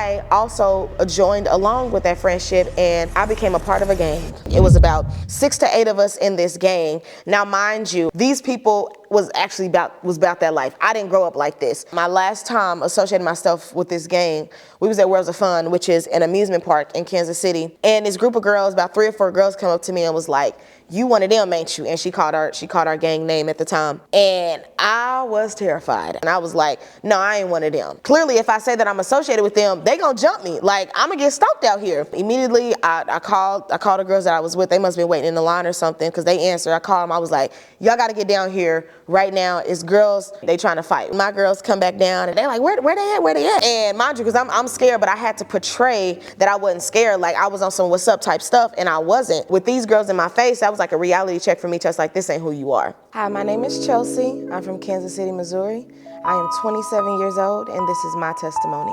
I also joined along with that friendship, and I became a part of a gang. It was about 6 to 8 of us in this gang. Now, mind you, these people was about that life. I didn't grow up like this. My last time associating myself with this gang, we was at Worlds of Fun, which is an amusement park in Kansas City. And this group of girls, about 3 or 4 girls, come up to me and was like, "You one of them, ain't you?" And she called our gang name at the time. And I was terrified. And I was like, "No, I ain't one of them." Clearly, if I say that I'm associated with them, they gonna jump me. Like, I'm gonna get stalked out here. Immediately, I called the girls that I was with. They must have been waiting in the line or something, because they answered. I called them. I was like, "Y'all gotta get down here right now. It's girls, they trying to fight." My girls come back down and they're like, where they at? And mind you, because I'm scared, but I had to portray that I wasn't scared, like I was on some what's up type stuff, and I wasn't. With these girls in my face, that was like a reality check for me, just like, this ain't who you are. Hi, my name is Chelsea. I'm from Kansas City, Missouri. I am 27 years old, and this is my testimony.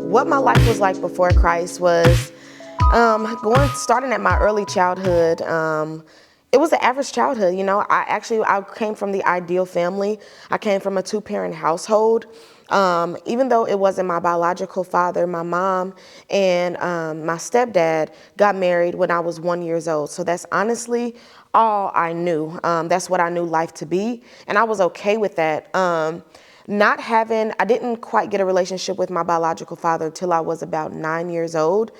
What my life was like before Christ was starting at my early childhood. It was an average childhood, you know. I came from the ideal family. I came from a 2-parent household. Even though it wasn't my biological father, my mom and my stepdad got married when I was 1 year old. So that's honestly all I knew. That's what I knew life to be, and I was okay with that. I didn't quite get a relationship with my biological father until I was about 9 years old.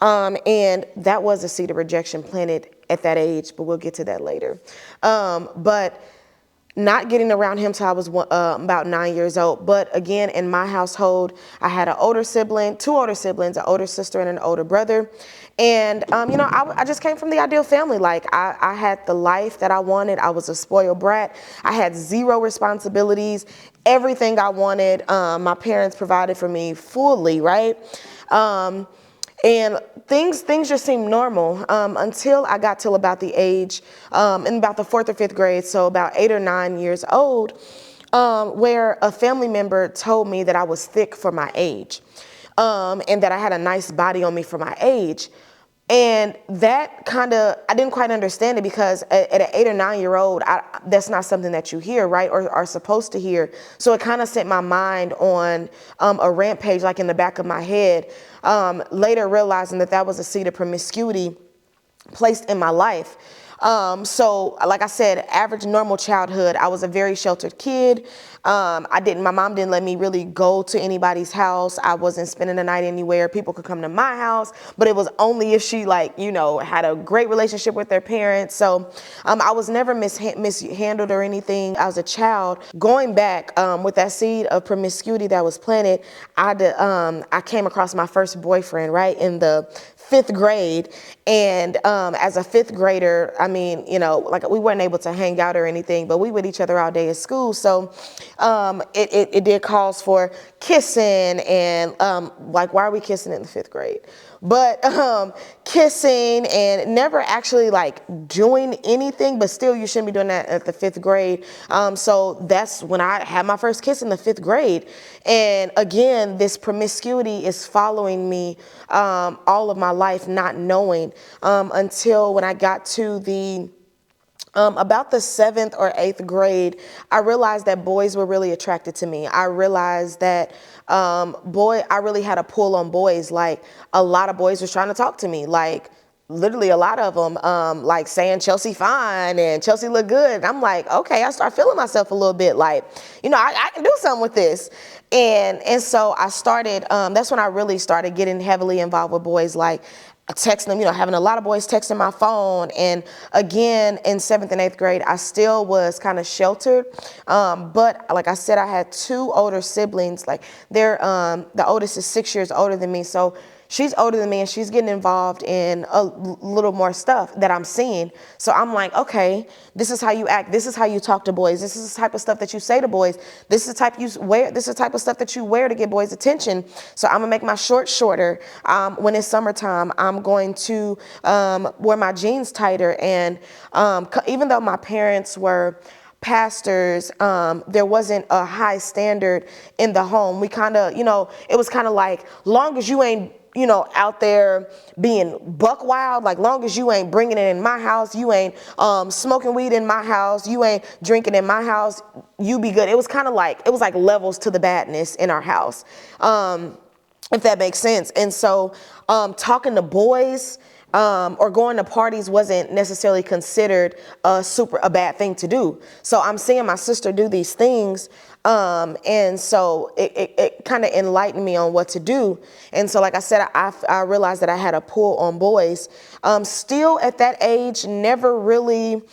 And that was a seed of rejection planted at that age, but we'll get to that later. But not getting around him till I was about 9 years old. But again, in my household, I had two older siblings, an older sister and an older brother. And, I just came from the ideal family. Like, I had the life that I wanted. I was a spoiled brat. I had 0 responsibilities. Everything I wanted, my parents provided for me fully, right? And things just seemed normal until I got till about the age, in about the 4th or 5th grade, so about 8 or 9 years old, where a family member told me that I was thick for my age, and that I had a nice body on me for my age. And that I didn't quite understand it, because at an 8 or 9 year old, that's not something that you hear, right? Or are supposed to hear. So it kind of sent my mind on a rampage, like in the back of my head. Later realizing that was a seed of promiscuity placed in my life. So like I said, average normal childhood. I was a very sheltered kid. My mom didn't let me really go to anybody's house. I wasn't spending the night anywhere. People could come to my house, but it was only if she had a great relationship with their parents. So, I was never mishandled or anything. I was a child. Going back, with that seed of promiscuity that was planted, I came across my first boyfriend, right, in the 5th grade. And as a 5th grader, we weren't able to hang out or anything, but we with each other all day at school. So it did calls for kissing and why are we kissing in the 5th grade? But kissing and never actually doing anything, but still you shouldn't be doing that at the 5th grade. So that's when I had my first kiss in the 5th grade. And again, this promiscuity is following me all of my life, not knowing until when I got to about the 7th or 8th grade, I realized that boys were really attracted to me. I realized that I really had a pull on boys. Like, a lot of boys was trying to talk to me. Like, literally a lot of them, saying Chelsea fine and Chelsea look good. And I'm like, okay, I start feeling myself a little bit like, I can do something with this. And so I started, that's when I really started getting heavily involved with boys, like texting them, having a lot of boys texting my phone. And again, in 7th and 8th grade, I still was kind of sheltered. But like I said, I had 2 older siblings. Like, the oldest is 6 years older than me. So she's older than me, and she's getting involved in a little more stuff that I'm seeing. So I'm like, okay, this is how you act. This is how you talk to boys. This is the type of stuff that you say to boys. This is the type you wear. This is the type of stuff that you wear to get boys' attention. So I'm gonna make my shorts shorter. When it's summertime, I'm going to wear my jeans tighter. And even though my parents were pastors, there wasn't a high standard in the home. We kind of, it was kind of like, long as you ain't you know, out there being buck wild, like long as you ain't bringing it in my house, you ain't smoking weed in my house, you ain't drinking in my house, you be good. It was kind of like, it was like levels to the badness in our house, if that makes sense. And so talking to boys or going to parties wasn't necessarily considered a bad thing to do. So I'm seeing my sister do these things, and so it kind of enlightened me on what to do. And so, like I said, I realized that I had a pull on boys. Still at that age, never really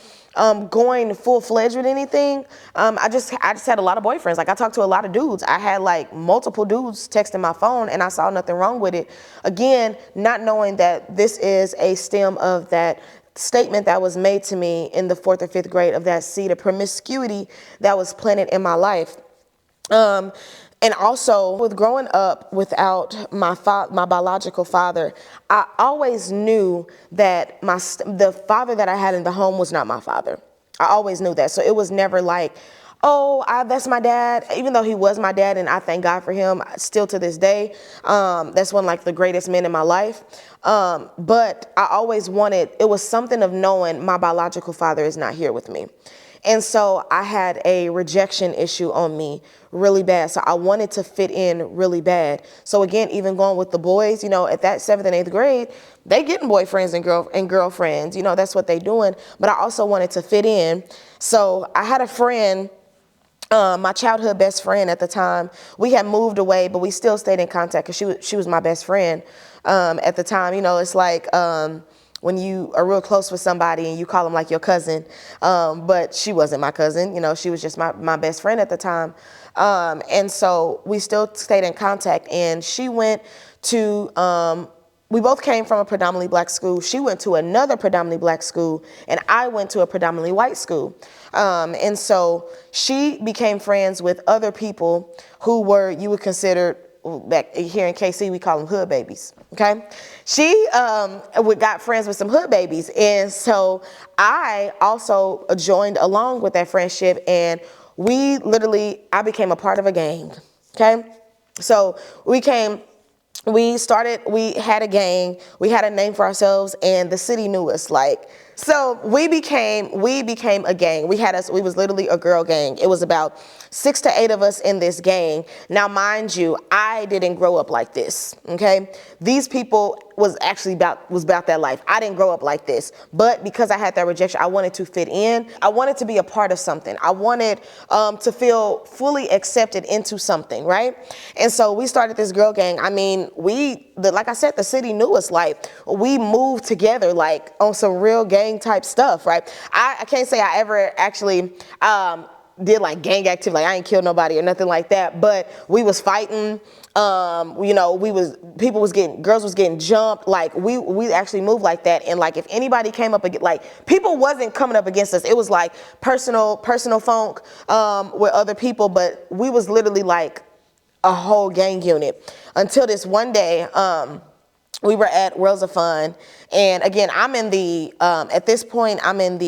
going full-fledged with anything. I just had a lot of boyfriends. Like, I talked to a lot of dudes. I had like multiple dudes texting my phone, and I saw nothing wrong with it. Again, not knowing that this is a stem of that statement that was made to me in the 4th or 5th grade of that seed of promiscuity that was planted in my life. And also with growing up without my biological father, I always knew that the father that I had in the home was not my father. I always knew that. So it was never like, oh, that's my dad, even though he was my dad, and I thank God for him still to this day. That's one like the greatest men in my life. But I always wanted, it was something of knowing my biological father is not here with me. And so I had a rejection issue on me really bad. So I wanted to fit in really bad. So again, even going with the boys, you know, at that 7th and 8th grade, they getting boyfriends and girlfriends, you know, that's what they doing. But I also wanted to fit in. So I had a friend, my childhood best friend at the time. We had moved away, but we still stayed in contact because she was my best friend at the time. You know, it's like when you are real close with somebody and you call them like your cousin, but she wasn't my cousin. You know, she was just my best friend at the time. And so we still stayed in contact, and she went to, we both came from a predominantly black school. She went to another predominantly black school, and I went to a predominantly white school. And so she became friends with other people who were, you would consider, back here in KC, we call them hood babies, okay? She got friends with some hood babies. And so I also joined along with that friendship, and I became a part of a gang, okay? So we had a gang, we had a name for ourselves, and the city knew us, like, so we became a gang. We was literally a girl gang. It was about 6 to 8 of us in this gang. Now, mind you, I didn't grow up like this, okay? These people was about that life. I didn't grow up like this, but because I had that rejection, I wanted to fit in. I wanted to be a part of something. I wanted to feel fully accepted into something, right? And so we started this girl gang. I mean, like I said, the city knew us. Like, we moved together, like, on some real gang type stuff, right? I can't say I ever actually did like gang activity, like I ain't killed nobody or nothing like that, but we was fighting, you know, girls was getting jumped, like we actually moved like that. And like, if anybody came up against, like, people wasn't coming up against us, it was like personal funk with other people, but we was literally like a whole gang unit until this one day. We were at Worlds of Fun, and again, at this point, I'm about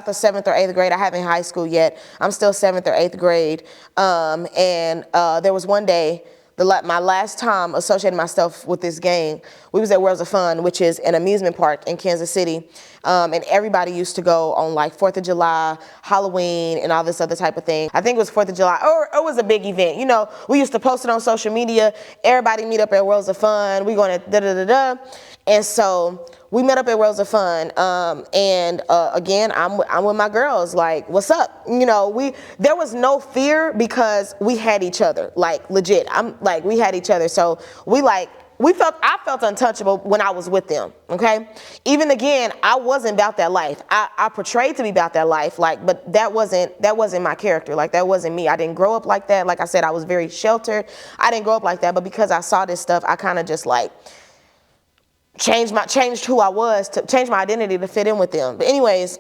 the 7th or 8th grade. I haven't high school yet. I'm still 7th or 8th grade. And there was one day, my last time associating myself with this gang, we was at Worlds of Fun, which is an amusement park in Kansas City. And everybody used to go on like 4th of July, Halloween, and all this other type of thing. I think it was 4th of July, or it was a big event. You know, we used to post it on social media. Everybody meet up at Worlds of Fun. We going to da-da-da-da. And so we met up at Worlds of Fun. Again, I'm with my girls, like, what's up? You know, there was no fear because we had each other, like, legit. We had each other. So I felt untouchable when I was with them, okay? Even again, I wasn't about that life. I portrayed to be about that life, like, but that wasn't my character. Like, that wasn't me. I didn't grow up like that. Like I said, I was very sheltered. I didn't grow up like that, but because I saw this stuff, I kind of just like changed who I was, to change my identity to fit in with them. But anyways,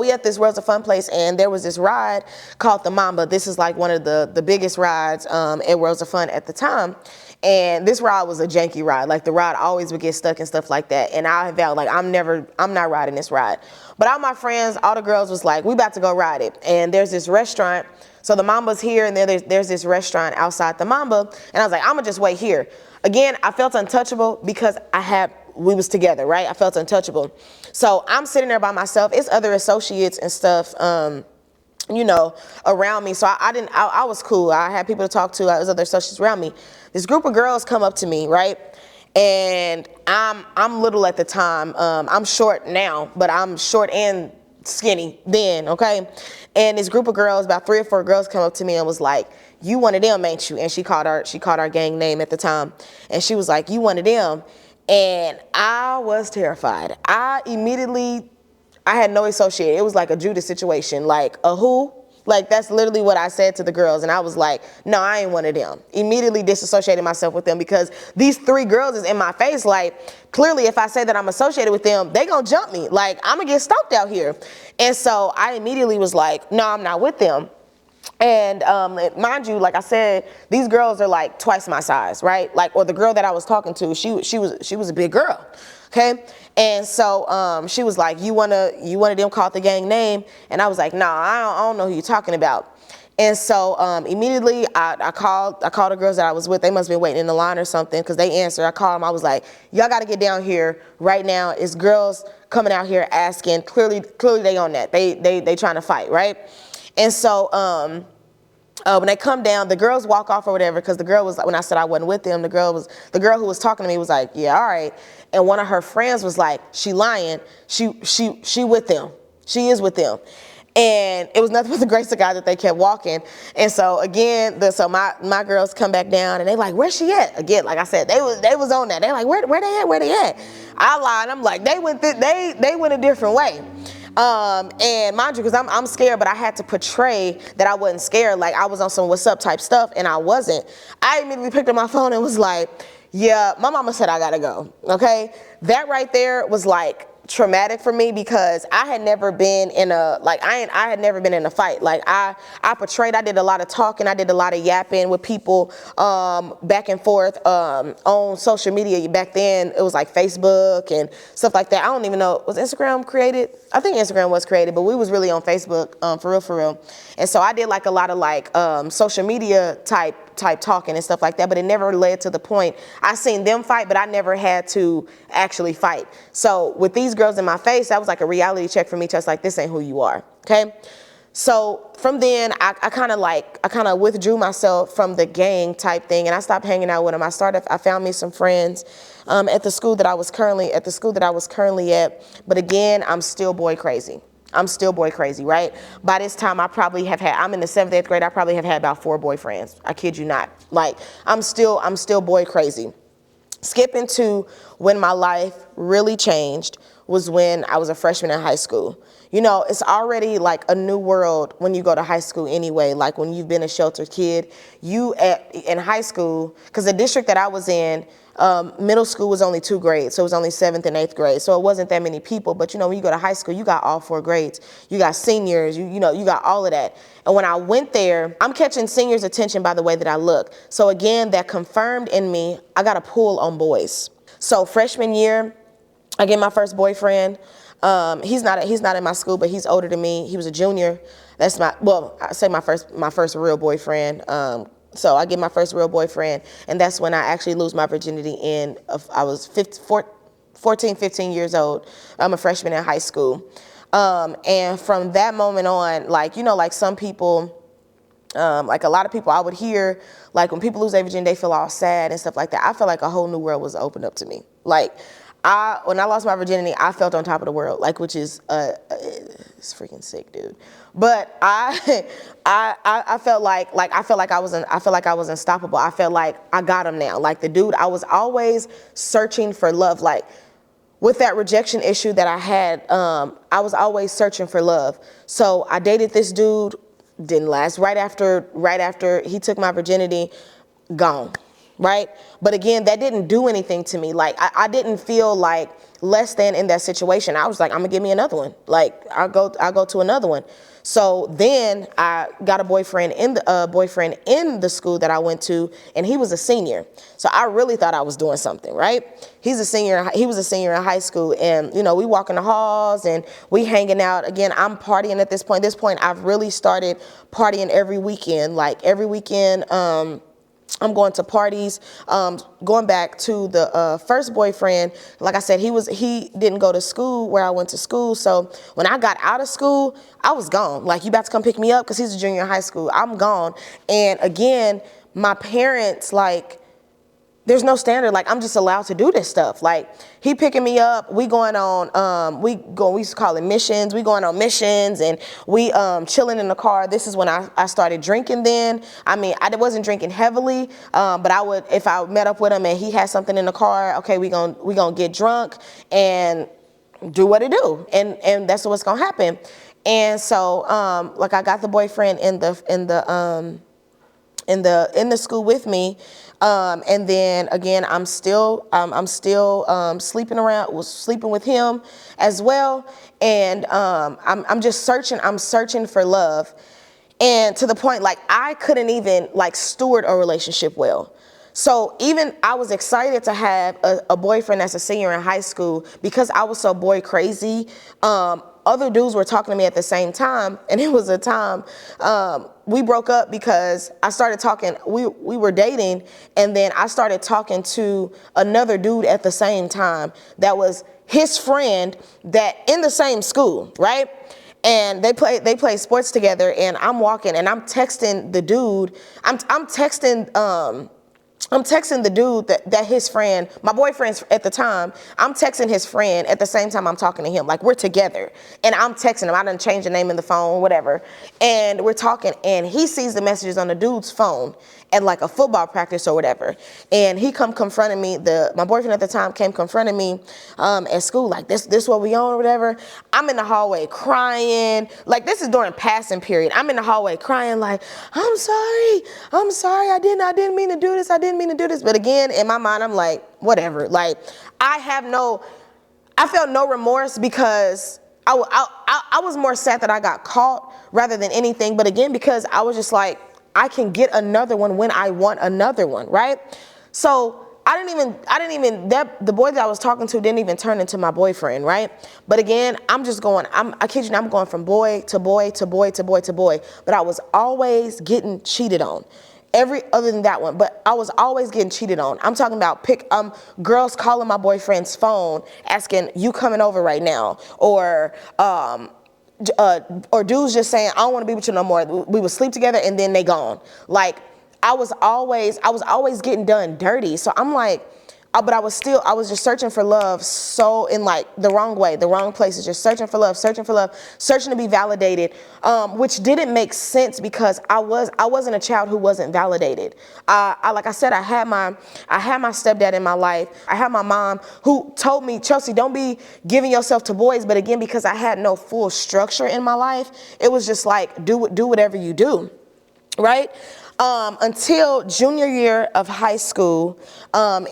we at this Worlds of Fun place, and there was this ride called the Mamba. This is like one of the biggest rides at Worlds of Fun at the time. And this ride was a janky ride. Like, the ride always would get stuck and stuff like that. And I vowed, like, I'm not riding this ride. But all my friends, all the girls was like, we about to go ride it. And there's this restaurant. So the Mamba's here, and there's this restaurant outside the Mamba. And I was like, I'm going to just wait here. Again, I felt untouchable because we was together, right? I felt untouchable. So I'm sitting there by myself. It's other associates and stuff, you know, around me. So I was cool. I had people to talk to. There was other associates around me. This group of girls come up to me, right? And I'm little at the time. I'm short now, but I'm short and skinny then, okay? And this group of girls, about 3 or 4 girls, come up to me and was like, you one of them, ain't you? And she called our gang name at the time. And she was like, you one of them. And I was terrified. I had no associate. It was like a Judas situation, like a who? Like, that's literally what I said to the girls. And I was like, no, I ain't one of them. Immediately disassociated myself with them because these 3 girls is in my face. Like, clearly, if I say that I'm associated with them, they gonna jump me. Like, I'm gonna get stalked out here. And so I immediately was like, no, I'm not with them. And mind you, like I said, these girls are like twice my size, right? Like, or the girl that I was talking to, she was a big girl. Okay. And so she was like, you one of them called the gang name? And I was like, nah, I don't know who you're talking about. And so immediately I called the girls that I was with. They must have been waiting in the line or something because they answered. I called them. I was like, y'all got to get down here right now. It's girls coming out here asking. Clearly they on that. They trying to fight, right? And so when they come down, the girls walk off or whatever, because the girl was, when I said I wasn't with them, the girl who was talking to me was like, yeah, all right. And one of her friends was like, she lying. She with them. She is with them. And it was nothing but the grace of God that they kept walking. And so again, so my girls come back down and they like, where's she at? Again, like I said, they was on that. They like, where they at? I lied. I'm like, they went a different way. And mind you, because I'm scared, but I had to portray that I wasn't scared. Like I was on some what's up type stuff, and I wasn't. I immediately picked up my phone and was like, yeah, my mama said I gotta go. Okay. That right there was like traumatic for me because I had never been in a, like, I had never been in a fight. Like I portrayed, I did a lot of talking, I did a lot of yapping with people, back and forth, on social media. Back then it was like Facebook and stuff like that. I don't even know, was Instagram created? I think Instagram was created, but we was really on Facebook, for real. And so I did like a lot of like, social media type talking and stuff like that, but it never led to the point. I seen them fight, but I never had to actually fight. So with these girls in my face, that was like a reality check for me, just like, this ain't who you are, okay? So from then, I kind of withdrew myself from the gang type thing, and I stopped hanging out with them. I found me some friends at the school that I was currently at, but again, I'm still boy crazy. Right? By this time, I'm in the 7th, 8th grade, I probably have had about 4 boyfriends. I kid you not. Like, I'm still boy crazy. Skipping to when my life really changed was when I was a freshman in high school. You know, it's already like a new world when you go to high school anyway. Like when you've been a sheltered kid, in high school, because the district that I was in, middle school was only 2 grades, so it was only 7th and 8th grade, so it wasn't that many people. But you know, when you go to high school, you got all 4 grades, you got seniors, you got all of that. And when I went there, I'm catching seniors' attention by the way that I look. So again, that confirmed in me, I got a pull on boys. So freshman year, I get my first boyfriend. He's not in my school, but he's older than me. He was a junior. I say my first real boyfriend. So I get my first real boyfriend, and that's when I actually lose my virginity I was 14, 15 years old. I'm a freshman in high school. And from that moment on, like, you know, like some people, like a lot of people I would hear, like when people lose their virginity, they feel all sad and stuff like that. I felt like a whole new world was opened up to me. Like, when I lost my virginity, I felt on top of the world, like, which is, it's freaking sick, dude. But I felt like I was unstoppable. I felt like I got him now. Like the dude, I was always searching for love. Like with that rejection issue that I had, I was always searching for love. So I dated this dude, didn't last. Right after he took my virginity, gone. right? But again, that didn't do anything to me. Like, I didn't feel like less than in that situation. I was like, I'm gonna give me another one. Like, I'll go to another one. So then I got a boyfriend in the school that I went to, and he was a senior. So I really thought I was doing something, right? He was a senior in high school, and you know, we walk in the halls and we hanging out. Again, I'm partying at this point. At this point, I've really started partying every weekend. Like every weekend, I'm going to parties. Going back to the first boyfriend, like I said, he didn't go to school where I went to school. So when I got out of school, I was gone. Like, you about to come pick me up because he's a junior in high school. I'm gone. And again, my parents, like, there's no standard. Like, I'm just allowed to do this stuff. Like, he picking me up, we going on, we used to call it missions. We going on missions, and we chilling in the car. This is when I started drinking then. I mean, I wasn't drinking heavily, but I would, if I met up with him and he had something in the car, okay, we gonna get drunk and do what it do. And that's what's gonna happen. And so, like, I got the boyfriend in the school with me. And then again, I'm still sleeping with him as well. And, I'm just searching for love. And to the point, like, I couldn't even like steward a relationship well. So even I was excited to have a boyfriend that's a senior in high school because I was so boy crazy. Other dudes were talking to me at the same time, and it was a time we broke up because I started talking. We were dating, and then I started talking to another dude at the same time that was his friend that in the same school, right? And they play sports together, and I'm walking and I'm texting the dude. I'm texting the dude that his friend, my boyfriend at the time, I'm texting his friend at the same time I'm talking to him. Like, we're together, and I'm texting him. I done changed the name in the phone, whatever. And we're talking, and he sees the messages on the dude's phone at like a football practice or whatever. And he confronting me, my boyfriend at the time came confronting me at school, like, this what we on or whatever. I'm in the hallway crying. Like, this is during passing period. I'm in the hallway crying like, I'm sorry. I didn't mean to do this. But again, in my mind, I'm like, whatever. Like, I felt no remorse because I was more sad that I got caught rather than anything. But again, because I was just like, I can get another one when I want another one, right? So the boy that I was talking to didn't even turn into my boyfriend, right? But again, I kid you not, I'm going from boy to boy to boy to boy to boy. But I was always getting cheated on. Other than that one, but I was always getting cheated on. I'm talking about girls calling my boyfriend's phone asking, you coming over right now? Or dudes just saying, I don't want to be with you no more. We would sleep together and then they gone. Like, I was always getting done dirty. So I'm like, but I was just searching for love, so in like the wrong way, the wrong places, just searching for love, searching to be validated, which didn't make sense because I wasn't a child who wasn't validated. Like I said, I had my stepdad in my life. I had my mom who told me, Chelsea, don't be giving yourself to boys. But again, because I had no full structure in my life, it was just like, do whatever you do, right? Until junior year of high school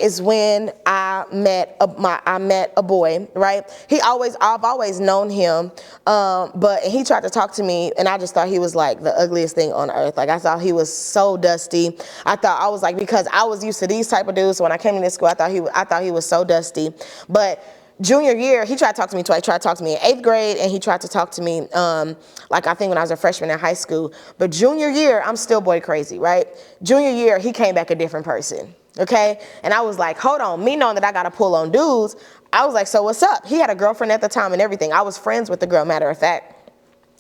is when I met a boy, right? I've always known him, but he tried to talk to me, and I just thought he was like the ugliest thing on earth. Like, I thought he was so dusty. I was like, because I was used to these type of dudes. So when I came into school, I thought he was so dusty. But junior year, he tried to talk to me twice. He tried to talk to me in 8th grade, and he tried to talk to me, like, I think when I was a freshman in high school. But junior year, I'm still boy crazy, right? Junior year, he came back a different person, okay? And I was like, hold on, me knowing that I got to pull on dudes, I was like, so what's up? He had a girlfriend at the time and everything. I was friends with the girl, matter of fact.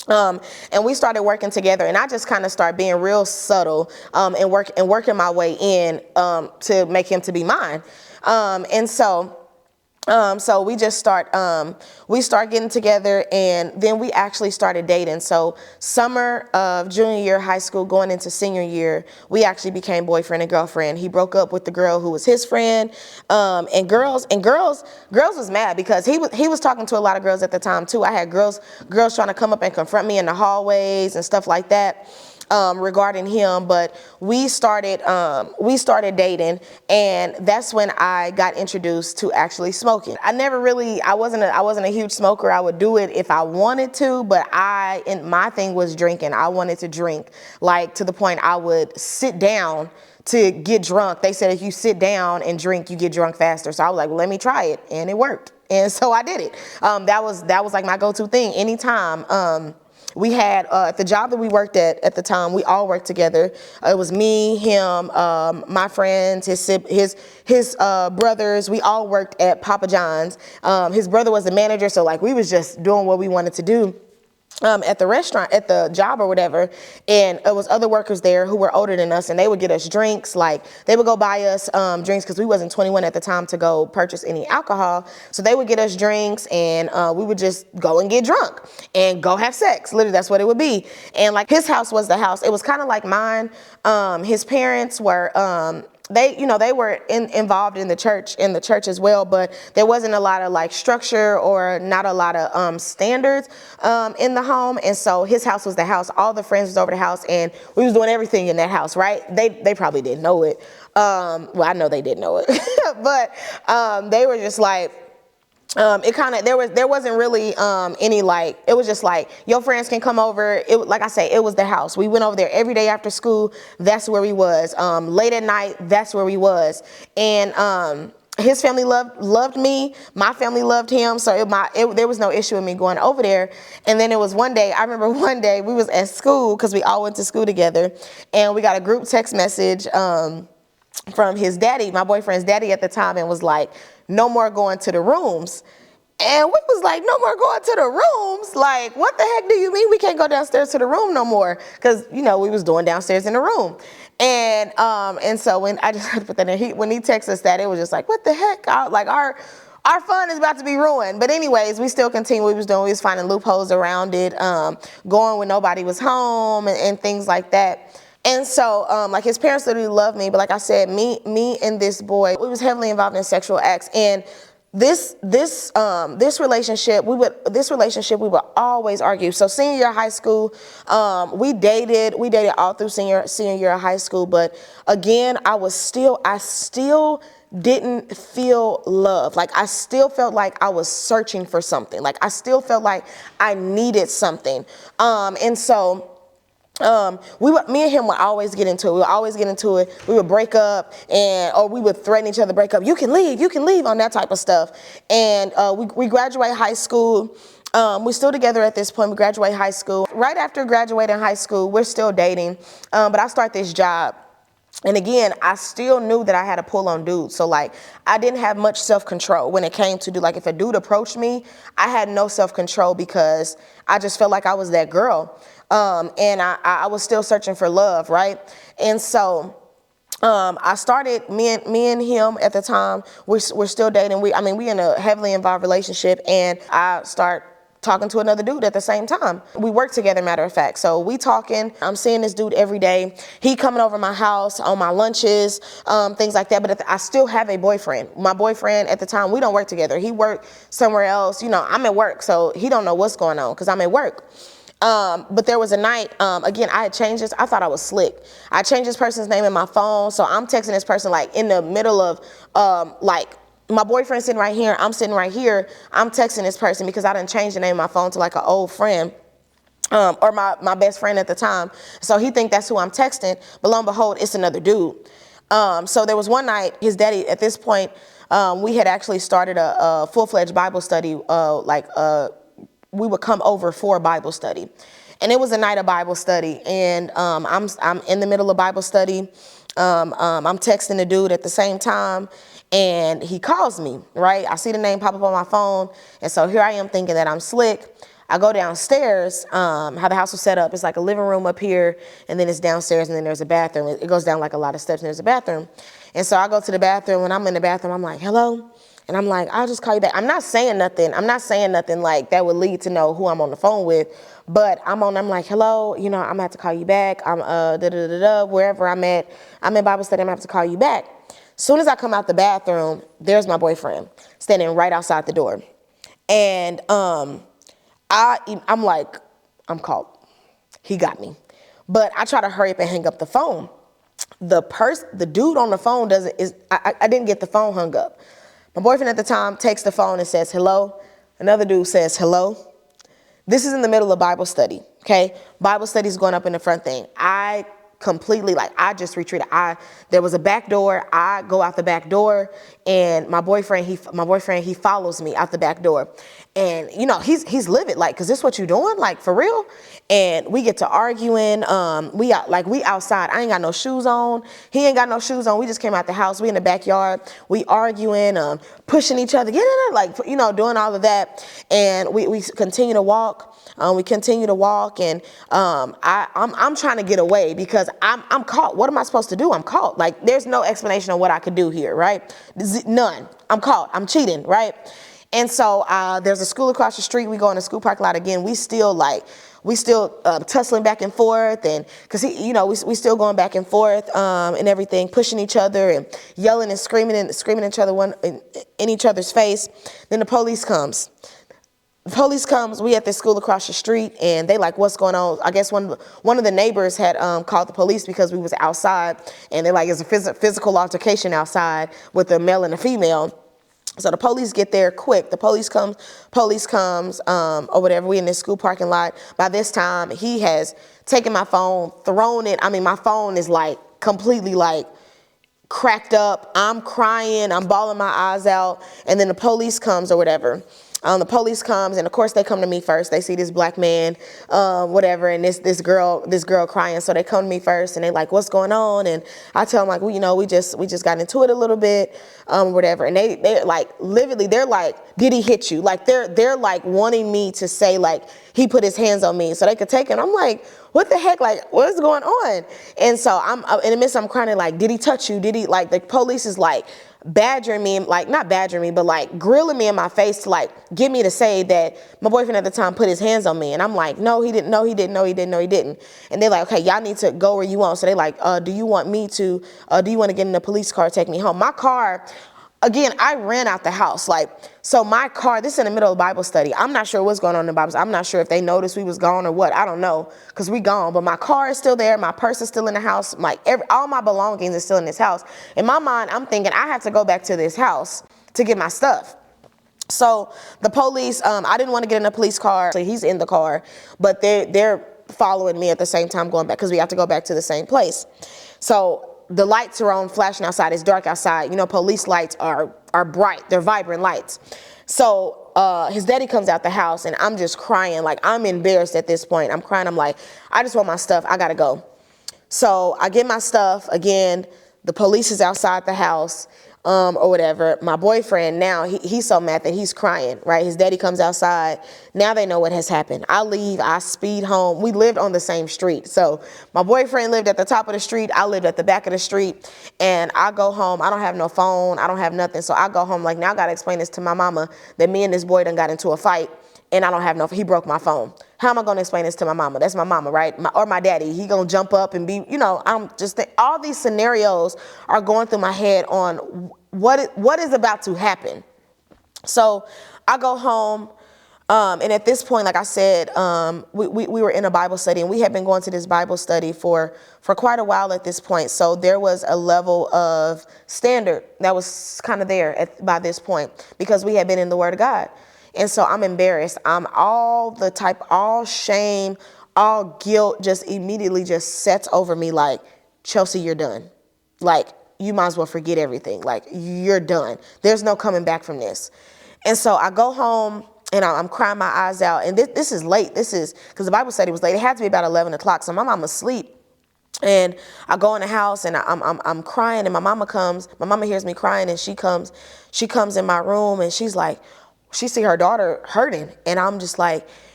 And we started working together, and I just kind of started being real subtle and working my way in to make him to be mine. So we just start getting together, and then we actually started dating. So summer of junior year of high school, going into senior year, we actually became boyfriend and girlfriend. He broke up with the girl who was his friend, and girls was mad because he was talking to a lot of girls at the time too. I had girls trying to come up and confront me in the hallways and stuff like that. regarding him, but we started dating, and that's when I got introduced to actually smoking. I wasn't a huge smoker. I would do it if I wanted to, but my thing was drinking. I wanted to drink, like, to the point I would sit down to get drunk. They said if you sit down and drink, you get drunk faster. So I was like, well, let me try it, and it worked. And so I did it. That was like my go-to thing. Anytime. We had, at the job that we worked at the time, we all worked together. It was me, him, my friends, his brothers. We all worked at Papa John's. His brother was the manager, so like we was just doing what we wanted to do. At the restaurant, at the job or whatever, and it was other workers there who were older than us, and they would get us drinks. Like, they would go buy us drinks, because we wasn't 21 at the time to go purchase any alcohol. So they would get us drinks, and we would just go and get drunk and go have sex. Literally, that's what it would be. And like, his house was the house. It was kind of like mine. His parents were they were involved in the church as well, but there wasn't a lot of like structure or not a lot of standards in the home. And so his house was the house. All the friends was over the house, and we was doing everything in that house, right? They probably didn't know it. Well, I know they didn't know it, but they were just like, it kind of, there wasn't really any, like, it was just like, your friends can come over. It, like I say, it was the house. We went over there every day after school. That's where we was. Late at night, that's where we was. And his family loved me. My family loved him. So there was no issue with me going over there. And then it was one day, I remember one day we was at school, because we all went to school together, and we got a group text message from his daddy, my boyfriend's daddy at the time, and was like, no more going to the rooms. And we was like, no more going to the rooms? Like, what the heck do you mean we can't go downstairs to the room no more? Because, we was doing downstairs in the room. And so when I just had to put that in, when he texted us that, it was just like, what the heck? Like, our fun is about to be ruined. But anyways, we still continued what we was doing. We was finding loopholes around it, going when nobody was home, and things like that. And so, like, his parents literally loved me, but like I said, me and this boy, we was heavily involved in sexual acts. And this relationship, we would always argue. So senior year of high school, we dated all through senior year of high school. But again, I still didn't feel love. Like, I still felt like I was searching for something. Like, I still felt like I needed something. And so, me and him would always get into it. We would always get into it. We would break up, or we would threaten each other, break up. You can leave on that type of stuff. And we graduate high school. We're still together at this point. We graduate high school. Right after graduating high school, we're still dating. But I start this job. And again, I still knew that I had a pull on dudes. So like, I didn't have much self-control when it came to like, if a dude approached me, I had no self-control, because I just felt like I was that girl. And I was still searching for love, right? And so I started, me and him at the time, we're still dating. We in a heavily involved relationship, and I start talking to another dude at the same time. We work together, matter of fact. So we talking, I'm seeing this dude every day. He coming over my house on my lunches, things like that. But I still have a boyfriend. My boyfriend at the time, we don't work together. He worked somewhere else. I'm at work, so he don't know what's going on, because I'm at work. But there was a night, again, I had changed this. I thought I was slick. I changed this person's name in my phone. So I'm texting this person like in the middle of, like, my boyfriend's sitting right here. I'm sitting right here. I'm texting this person because I done changed the name of my phone to like an old friend. Or my best friend at the time. So he think that's who I'm texting. But lo and behold, it's another dude. So there was one night, his daddy, at this point, we had actually started a full-fledged Bible study, we would come over for a Bible study. And it was a night of Bible study. And I'm in the middle of Bible study. I'm texting the dude at the same time. And he calls me, right? I see the name pop up on my phone. And so here I am thinking that I'm slick. I go downstairs, how the house was set up. It's like a living room up here, and then it's downstairs, and then there's a bathroom. It goes down like a lot of steps, and there's a bathroom. And so I go to the bathroom. When I'm in the bathroom, I'm like, hello? And I'm like, I'll just call you back. I'm not saying nothing like that would lead to know who I'm on the phone with. But I'm like, hello, I'm gonna have to call you back. I'm wherever I'm at. I'm in Bible study, I'm gonna have to call you back. Soon as I come out the bathroom, there's my boyfriend standing right outside the door. And I'm like, I'm caught. He got me. but I try to hurry up and hang up the phone. The dude on the phone I didn't get the phone hung up. My boyfriend at the time takes the phone and says, hello. Another dude says, hello. This is in the middle of Bible study, okay? Bible study is going up in the front thing. I completely, I just retreated. There was a back door. I go out the back door, and my boyfriend, he follows me out the back door. And, he's livid, cause this what you doing? For real? And we get to arguing. We outside. I ain't got no shoes on. He ain't got no shoes on. We just came out the house. We in the backyard. We arguing, pushing each other, doing all of that. And we continue to walk. And I'm trying to get away because I'm caught. What am I supposed to do? I'm caught. There's no explanation of what I could do here, right? None. I'm caught. I'm cheating, right? And so there's a school across the street. We go in the school parking lot again. We still tussling back and forth, and because we still going back and forth and everything, pushing each other and yelling and screaming each other in each other's face. Then the police comes. We at this school across the street, and they what's going on? I guess one of the neighbors had called the police because we was outside, and they're it's a physical altercation outside with a male and a female. So the police get there quick. The police comes, or whatever. We in this school parking lot. By this time, he has taken my phone, thrown it. My phone is completely cracked up. I'm crying. I'm bawling my eyes out. And then the police comes or whatever. The police comes, and of course they come to me first. They see this black man, whatever, and this girl crying. So they come to me first, and they what's going on? And I tell them we just got into it a little bit, whatever. And they're lividly, they're did he hit you? They're wanting me to say he put his hands on me so they could take it. I'm what the heck? What's going on? And so I'm in the midst, I'm crying did he touch you? Did he the police is badgering me, not badgering me, but grilling me in my face to get me to say that my boyfriend at the time put his hands on me. And I'm no, he didn't, no, he didn't, no, he didn't, no, he didn't. And they're okay, y'all need to go where you want. So they do you want to get in the police car, take me home? My car, again, I ran out the house. So my car, this is in the middle of Bible study. I'm not sure what's going on in the Bible study. I'm not sure if they noticed we was gone or what. I don't know, because we gone. But my car is still there. My purse is still in the house. All my belongings are still in this house. In my mind, I'm thinking I have to go back to this house to get my stuff. So the police, I didn't want to get in a police car. So he's in the car, but they're following me at the same time going back because we have to go back to the same place. So the lights are on, flashing outside. It's dark outside. Police lights are bright. They're vibrant lights. So his daddy comes out the house, and I'm just crying. I'm embarrassed at this point. I'm crying. I'm I just want my stuff. I got to go. So I get my stuff. Again, the police is outside the house. Or whatever. My boyfriend now, he's so mad that he's crying, right? His daddy comes outside. Now they know what has happened. I leave. I speed home. We lived on the same street. So my boyfriend lived at the top of the street. I lived at the back of the street. And I go home. I don't have no phone. I don't have nothing. So I go home now I got to explain this to my mama that me and this boy done got into a fight. And I don't have he broke my phone. How am I going to explain this to my mama? That's my mama, right? Or my daddy. He going to jump up and be, I'm just, all these scenarios are going through my head on what is about to happen. So I go home. And at this point, like I said, we were in a Bible study, and we had been going to this Bible study for quite a while at this point. So there was a level of standard that was kind of there by this point because we had been in the Word of God. And so I'm embarrassed. I'm all shame, all guilt just immediately just sets over me Chelsea, you're done. You might as well forget everything. You're done. There's no coming back from this. And so I go home, and I'm crying my eyes out. And this is late. This is because the Bible study was late. It had to be about 11 o'clock. So my mama's asleep. And I go in the house, and I'm crying, and my mama comes. My mama hears me crying, and she comes in my room, and she's she see her daughter hurting, and I'm just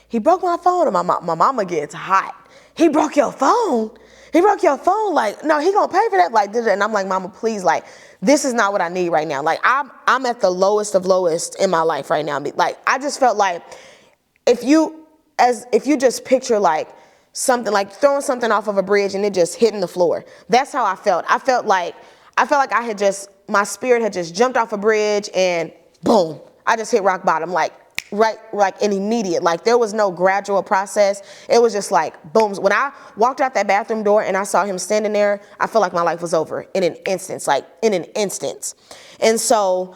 he broke my phone. And my mama gets hot. He broke your phone? He broke your phone? No, he gonna pay for that? And I'm Mama, please, this is not what I need right now. I'm at the lowest of lowest in my life right now. I just felt if you just picture something throwing something off of a bridge and it just hitting the floor. That's how I felt. I felt like my spirit had just jumped off a bridge and boom. I just hit rock bottom. right, like an immediate, like there was no gradual process. It was just like boom. When I walked out that bathroom door and I saw him standing there, I felt like my life was over in an instance, like in an instance. And so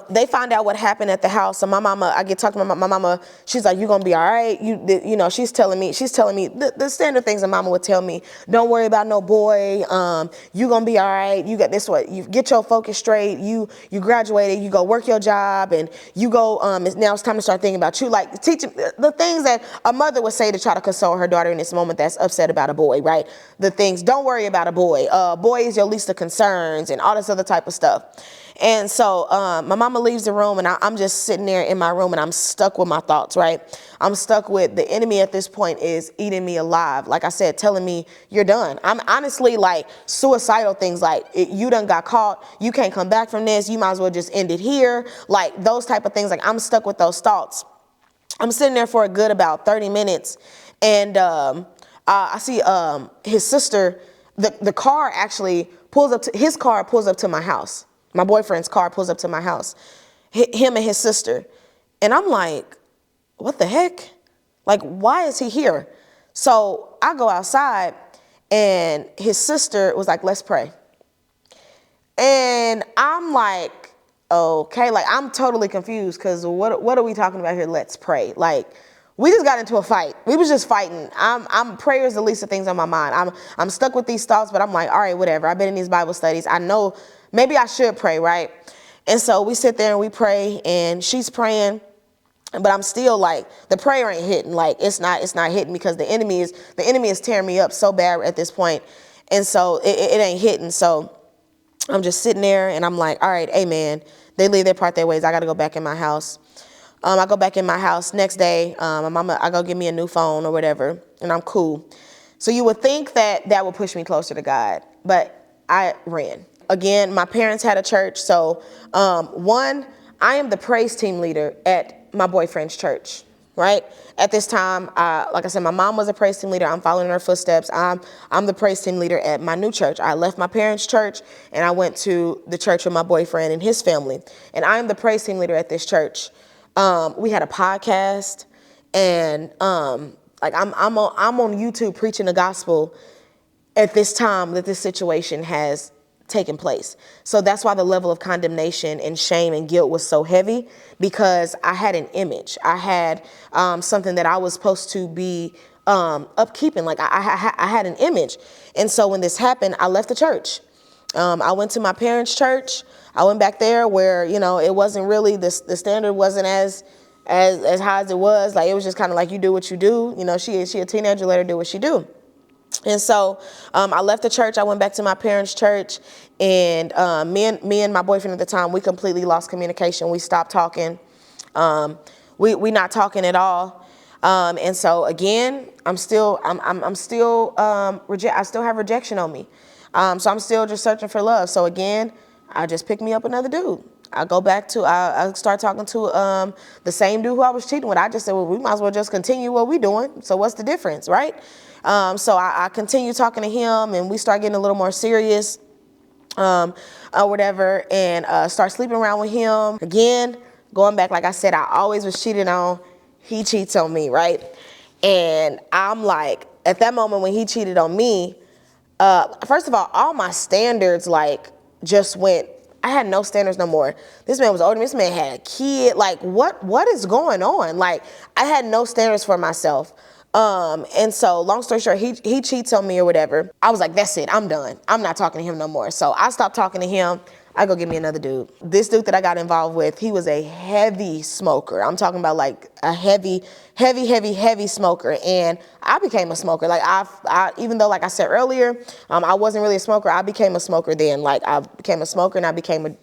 they find out what happened at the house. So my mama, I get talking to my mama. She's like, "You gonna be all right?" You know, she's telling me the standard things that mama would tell me. Don't worry about no boy. You gonna be all right. You got this. What you get your focus straight. You graduated. You go work your job, and you go. Now it's time to start thinking about you. Like teaching the things that a mother would say to try to console her daughter in this moment that's upset about a boy. Right? The things. Don't worry about a boy. Boy is your least of concerns, and all this other type of stuff. And so my mama leaves the room, and I'm just sitting there in my room, and I'm stuck with my thoughts, right? I'm stuck with the enemy at this point is eating me alive. Like I said, telling me you're done. I'm honestly like suicidal things like you done got caught. You can't come back from this. You might as well just end it here. Like those type of things. Like I'm stuck with those thoughts. I'm sitting there for a good about 30 minutes, and I see his sister, the car actually pulls up to, his car pulls up to my house. My boyfriend's car pulls up to my house, him and his sister. And I'm like, what the heck? Like, why is he here? So I go outside, and his sister was like, let's pray. And I'm like, okay, like I'm totally confused because what are we talking about here? Let's pray. Like, we just got into a fight. We was just fighting. Prayer is the least of things on my mind. I'm stuck with these thoughts, but I'm like, all right, whatever. I've been in these Bible studies. I know maybe I should pray, right? And so we sit there and we pray, and she's praying, but I'm still like, the prayer ain't hitting. Like it's not hitting because the enemy is tearing me up so bad at this point. And so it ain't hitting. So I'm just sitting there, and I'm like, all right, amen. They leave, they part their ways. I got to go back in my house. I go back in my house next day. My mama, I go get me a new phone or whatever, and I'm cool. So you would think that would push me closer to God, but I ran. Again, my parents had a church. So one, I am the praise team leader at my boyfriend's church, right? At this time, like I said, my mom was a praise team leader. I'm following in her footsteps. I'm the praise team leader at my new church. I left my parents' church, and I went to the church with my boyfriend and his family. And I am the praise team leader at this church. We had a podcast, and like I'm on YouTube preaching the gospel at this time that this situation has taken place. So that's why the level of condemnation and shame and guilt was so heavy, because I had an image. I had something that I was supposed to be upkeeping. Like I had an image. And so when this happened, I left the church. I went to my parents' church. I went back there where, you know, it wasn't really, the standard wasn't as high as it was. Like, it was just kind of like, you do what you do. You know, she a teenager, let her do what she do. And so I left the church. I went back to my parents' church, and me and my boyfriend at the time, we completely lost communication. We stopped talking. We not talking at all. And so again, I still have rejection on me. So I'm still just searching for love. So again, I just pick me up another dude. I start talking to the same dude who I was cheating with. I just said, well, we might as well just continue what we doing. So what's the difference, right? So I continue talking to him, and we start getting a little more serious, or whatever, and start sleeping around with him. Again, going back, like I said, I always was cheated on. He cheats on me, right? And I'm like, at that moment when he cheated on me, first of all my standards like just went. I had no standards no more. This man was older. This man had a kid. Like, what is going on? Like, I had no standards for myself. And so long story short, he cheats on me or whatever. I was like, that's it. I'm done. I'm not talking to him no more. So I stopped talking to him. I go get me another dude. This dude that I got involved with, he was a heavy smoker. I'm talking about like a heavy smoker. And I became a smoker. Like I even though, like I said earlier, I wasn't really a smoker, I became a smoker then. Like I became a smoker, and I became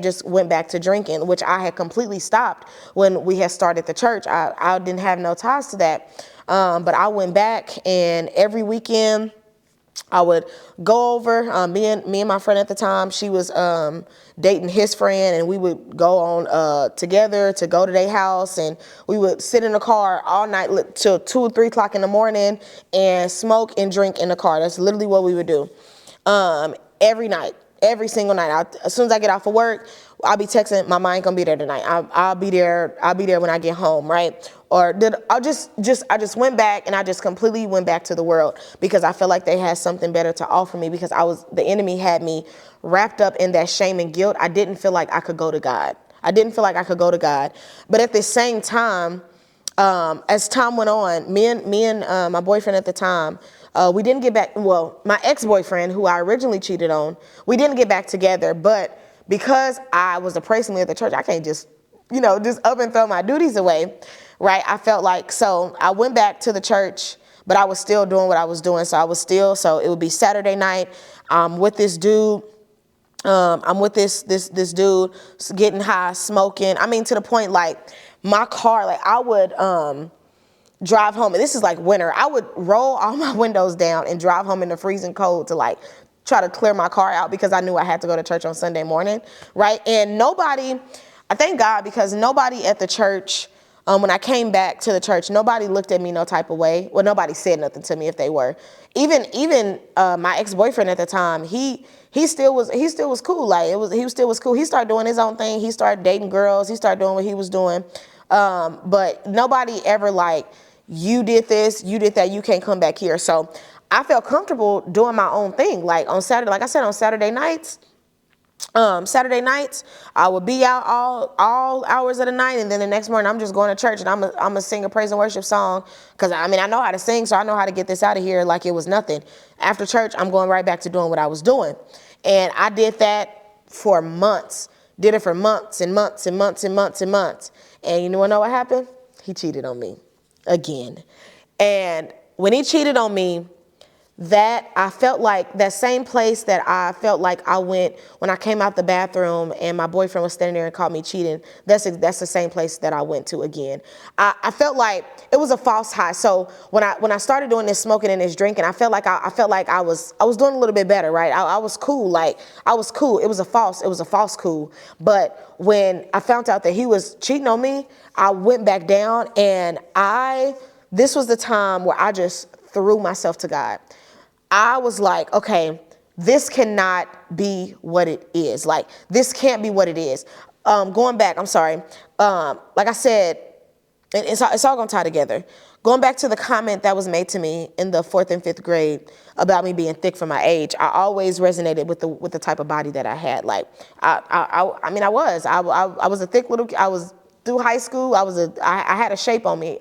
just went back to drinking, which I had completely stopped when we had started the church. I didn't have no ties to that. But I went back, and every weekend I would go over, me and my friend at the time, she was dating his friend, and we would go on together to go to their house, and we would sit in the car all night till 2 or 3 o'clock in the morning and smoke and drink in the car. That's literally what we would do every night. Every single night. As soon as I get off of work, I'll be texting, Mama, I ain't gonna be there tonight. I'll be there. I'll be there when I get home, right? Or I just went back, and I just completely went back to the world because I felt like they had something better to offer me, because the enemy had me wrapped up in that shame and guilt. I didn't feel like I could go to God. I didn't feel like I could go to God. But at the same time, as time went on, me and my boyfriend at the time, we didn't get back. Well, my ex-boyfriend, who I originally cheated on, we didn't get back together. But because I was a praise leader at the church, I can't just up and throw my duties away, right? I felt like, so I went back to the church, but I was still doing what I was doing. So it would be Saturday night. With this dude. I'm with this dude, getting high, smoking. I mean, to the point, like, my car, like, I would drive home, and this is like winter. I would roll all my windows down and drive home in the freezing cold to, like, try to clear my car out, because I knew I had to go to church on Sunday morning, right? And I thank God, because nobody at the church, when I came back to the church, nobody looked at me no type of way. Well, nobody said nothing to me if they were. Even my ex-boyfriend at the time, he still was cool. Like, he still was cool. He started doing his own thing. He started dating girls. He started doing what he was doing. But nobody ever like, you did this, you did that, you can't come back here. So I felt comfortable doing my own thing. Like on Saturday, like I said, on Saturday nights, I would be out all hours of the night, and then the next morning I'm just going to church, and I'm gonna sing a praise and worship song, because I know how to sing, so I know how to get this out of here like it was nothing. After church, I'm going right back to doing what I was doing, and I did that for months. Did it for months and months and months and months and months. And you know what happened? He cheated on me again. And when he cheated on me, that I felt like that same place that I felt like I went when I came out the bathroom and my boyfriend was standing there and caught me cheating. That's the same place that I went to again. I felt like it was a false high. So when I started doing this smoking and this drinking, I felt like I was doing a little bit better, right? I was cool. Like, I was cool. It was a false cool. But when I found out that he was cheating on me, I went back down, and this was the time where I just threw myself to God. I was like, okay, this cannot be what it is. Like, this can't be what it is. Going back, I'm sorry. Like I said, it's all going to tie together. Going back to the comment that was made to me in the 4th and 5th grade about me being thick for my age, I always resonated with the type of body that I had. Like, I was a thick little. I was through high school. I had a shape on me.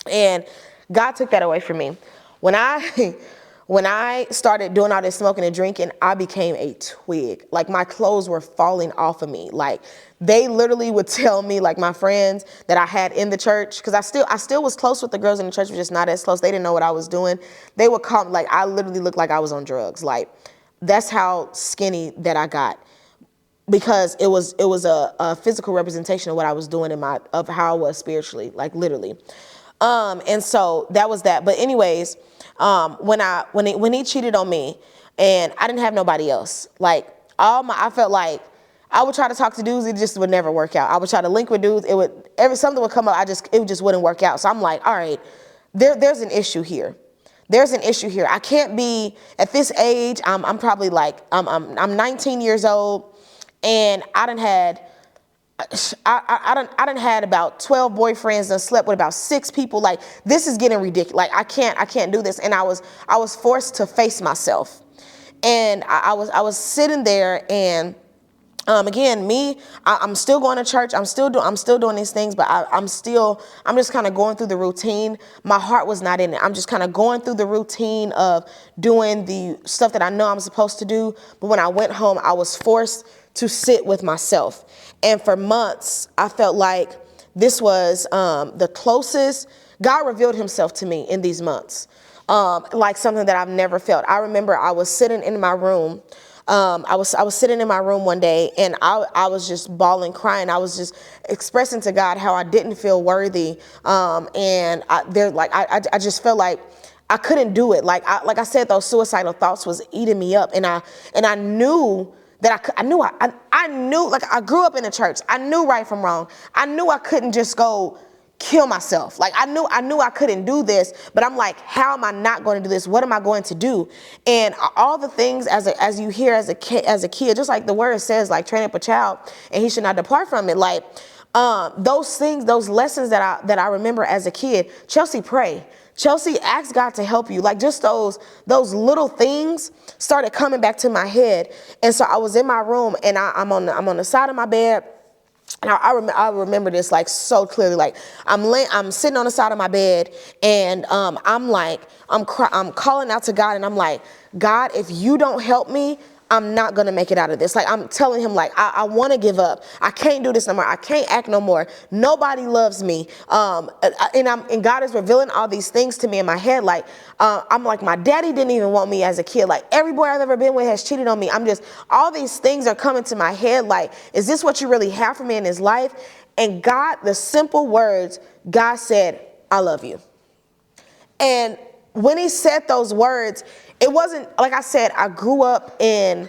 And God took that away from me. When I started doing all this smoking and drinking, I became a twig. Like, my clothes were falling off of me. Like, they literally would tell me, like, my friends that I had in the church, because I still was close with the girls in the church, but just not as close. They didn't know what I was doing. They would call me, like, I literally looked like I was on drugs. Like, that's how skinny that I got, because it was a physical representation of what I was doing of how I was spiritually, like, literally. And so that was that. But anyways, when he cheated on me, and I didn't have nobody else, like, I felt like I would try to talk to dudes, it just would never work out. I would try to link with dudes, something would come up, it just wouldn't work out. So I'm like, all right, there's an issue here. There's an issue here. I can't be at this age. I'm probably like, I'm 19 years old, and I done had about 12 boyfriends and slept with about 6 people. Like, this is getting ridiculous. Like, I can't do this. And I was forced to face myself. And I was sitting there, and again, I'm still going to church. I'm still doing these things, but I'm just kind of going through the routine. My heart was not in it. I'm just kind of going through the routine of doing the stuff that I know I'm supposed to do. But when I went home, I was forced to sit with myself. And for months, I felt like this was the closest God revealed himself to me in these months, like something that I've never felt. I remember I was sitting in my room. I was sitting in my room one day, and I was just bawling, crying. I was just expressing to God how I didn't feel worthy. And I just felt like I couldn't do it. Like I said, those suicidal thoughts was eating me up. And I knew that I knew, like, I grew up in the church. I knew right from wrong. I knew I couldn't just go kill myself. Like I knew I couldn't do this, but I'm like, how am I not going to do this? What am I going to do? And all the things as you hear as a kid, just like the word says, like train up a child and he should not depart from it. Like those things, those lessons that I remember as a kid. Chelsea, pray. Chelsea, ask God to help you. Like just those little things started coming back to my head. And so I was in my room and I'm on the side of my bed. And I remember this like so clearly. Like I'm sitting on the side of my bed and I'm calling out to God and I'm like, God, if you don't help me, I'm not going to make it out of this. Like I'm telling him like, I want to give up. I can't do this no more. I can't act no more. Nobody loves me. And God is revealing all these things to me in my head. Like, I'm like, my daddy didn't even want me as a kid. Like every boy I've ever been with has cheated on me. All these things are coming to my head. Like, is this what you really have for me in this life? And God, the simple words, God said, I love you. And when he said those words, it wasn't, like I said, I grew up in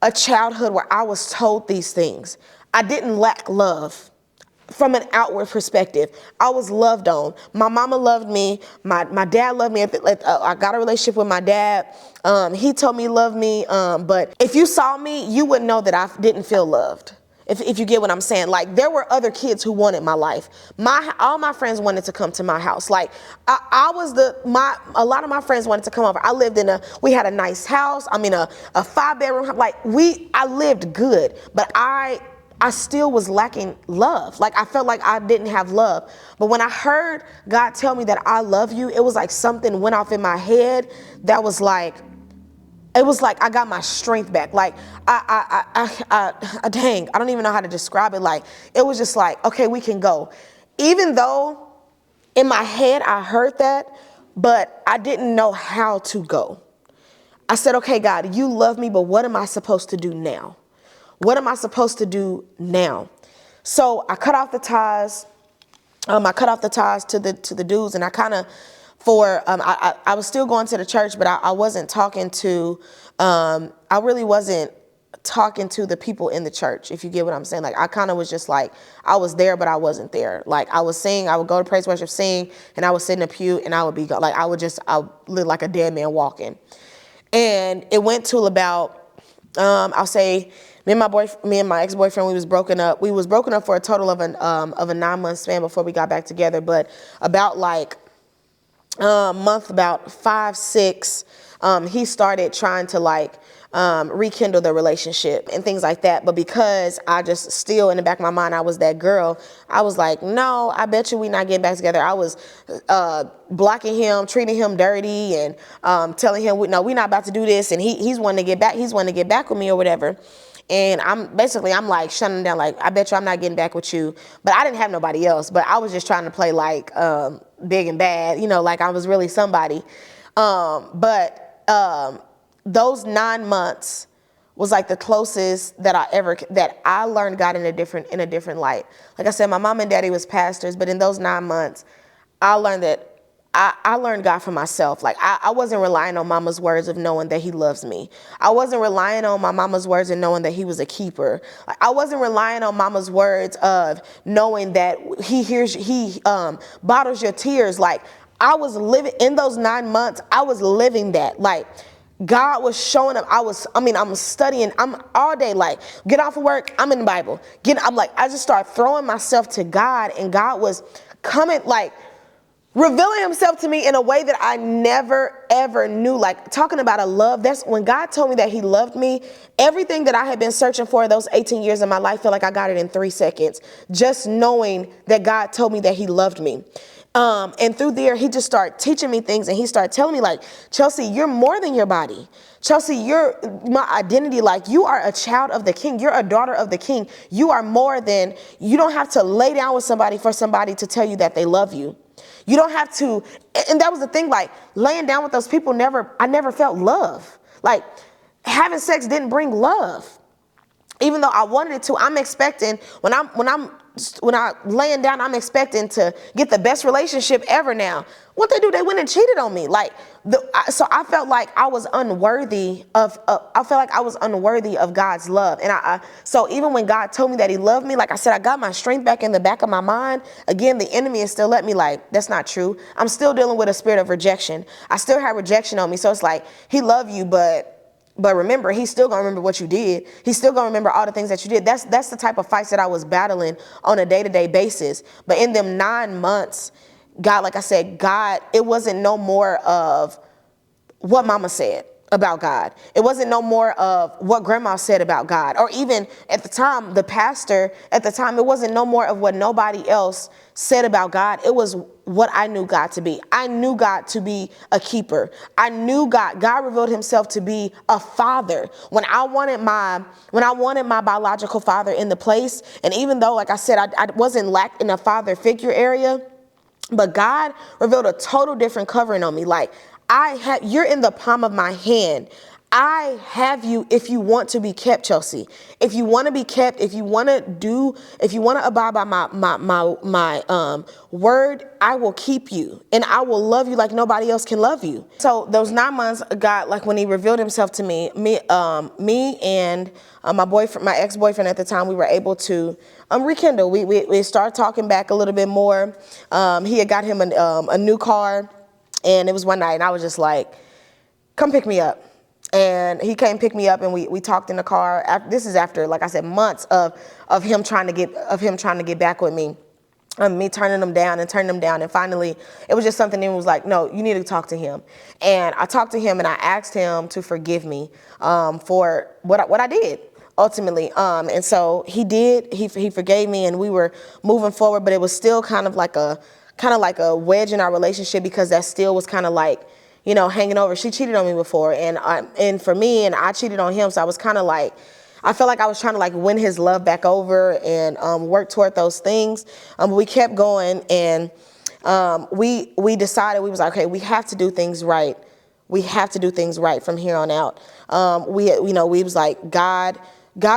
a childhood where I was told these things. I didn't lack love from an outward perspective. I was loved on. My mama loved me. My dad loved me. I got a relationship with my dad. He told me he loved me. But if you saw me, you would know that I didn't feel loved. If you get what I'm saying. Like there were other kids who wanted my life. All my friends wanted to come to my house. Like a lot of my friends wanted to come over. We had a nice house. I mean, a 5-bedroom. Like I lived good, but I still was lacking love. Like I felt like I didn't have love. But when I heard God tell me that I love you, it was like something went off in my head that was like, it was like I got my strength back. Like dang, I don't even know how to describe it. Like it was just like, okay, we can go. Even though in my head I heard that, but I didn't know how to go. I said, okay, God, you love me, but what am I supposed to do now? What am I supposed to do now? So I cut off the ties. I cut off the ties to the dudes, and I kind of. I was still going to the church, but I wasn't talking to, I really wasn't talking to the people in the church, if you get what I'm saying. Like, I kind of was just like, I was there, but I wasn't there. Like, I would go to praise worship, sing, and I would sit in a pew, and I would like, I would live like a dead man walking. And it went to about, I'll say, me and my ex-boyfriend, we was broken up. We was broken up for a total of a 9-month span before we got back together. But about like, month about 5, 6, he started trying to like rekindle the relationship and things like that. But because I just still in the back of my mind, I was that girl, I was like, no, I bet you we not getting back together. I was blocking him, treating him dirty, and telling him, no, we not about to do this. And he's wanting to get back. He's wanting to get back with me or whatever. And I'm like shutting down, like, I bet you I'm not getting back with you. But I didn't have nobody else. But I was just trying to play like big and bad, like I was really somebody. But those 9 months was like the closest that I learned God in a different light. Like I said, my mom and daddy was pastors, but in those 9 months, I learned that I learned God for myself. Like I wasn't relying on mama's words of knowing that he loves me. I wasn't relying on my mama's words and knowing that he was a keeper. Like, I wasn't relying on mama's words of knowing that he bottles your tears. Like I was living in those 9 months. I was living that. Like God was showing up. I'm studying. I'm all day, like, get off of work, I'm in the Bible. I just started throwing myself to God, and God was coming, like, revealing himself to me in a way that I never, ever knew. Like, talking about a love, that's when God told me that he loved me. Everything that I had been searching for those 18 years of my life, felt like I got it in 3 seconds. Just knowing that God told me that he loved me. And through there, he just started teaching me things, and he started telling me, like, Chelsea, you're more than your body. Chelsea, you're my identity. Like, you are a child of the King. You're a daughter of the King. You are more than, you don't have to lay down with somebody for somebody to tell you that they love you. You don't have to, and that was the thing, like, laying down with those people, I never felt love. Like, having sex didn't bring love. Even though I wanted it to, I'm expecting, when I'm laying down, I'm expecting to get the best relationship ever now. What they do, they went and cheated on me. Like, so I felt like I was unworthy of, God's love. And so even when God told me that he loved me, like I said, I got my strength back in the back of my mind. Again, the enemy is still letting me like, that's not true. I'm still dealing with a spirit of rejection. I still have rejection on me. So it's like, he loved you, but remember, he's still going to remember what you did. He's still going to remember all the things that you did. That's the type of fights that I was battling on a day-to-day basis. But in them 9 months, God, like I said, God, it wasn't no more of what mama said about God. It wasn't no more of what grandma said about God. Or even at the time, the pastor at the time, it wasn't no more of what nobody else said about God. It was what I knew God to be. I knew God to be a keeper. I knew God revealed himself to be a father. When I wanted my biological father in the place, and even though, like I said, I wasn't lacked in a father figure area, but God revealed a total different covering on me. Like, you're in the palm of my hand. I have you if you want to be kept, Chelsea. If you want to be kept, if you want to abide by my word, I will keep you and I will love you like nobody else can love you. So those 9 months, God, like when he revealed himself to me and my boyfriend, my ex-boyfriend at the time, we were able to rekindle. We started talking back a little bit more. He had got him a new car, and it was one night, and I was just like, come pick me up. And he came pick me up, and we talked in the car. This is after, like I said, months of him trying to get back with me. Me turning him down. And finally, it was just something that was like, no, you need to talk to him. And I talked to him, and I asked him to forgive me for what I did ultimately. And so he did. He forgave me, and we were moving forward. But it was still kind of like a wedge in our relationship, because that still was kind of like, you know, hanging over. She cheated on me before, and for me, and I cheated on him. So I was kind of like, I felt like I was trying to like win his love back over and work toward those things. We kept going, and we decided, we was like, okay, we have to do things right. We have to do things right from here on out. We was like, God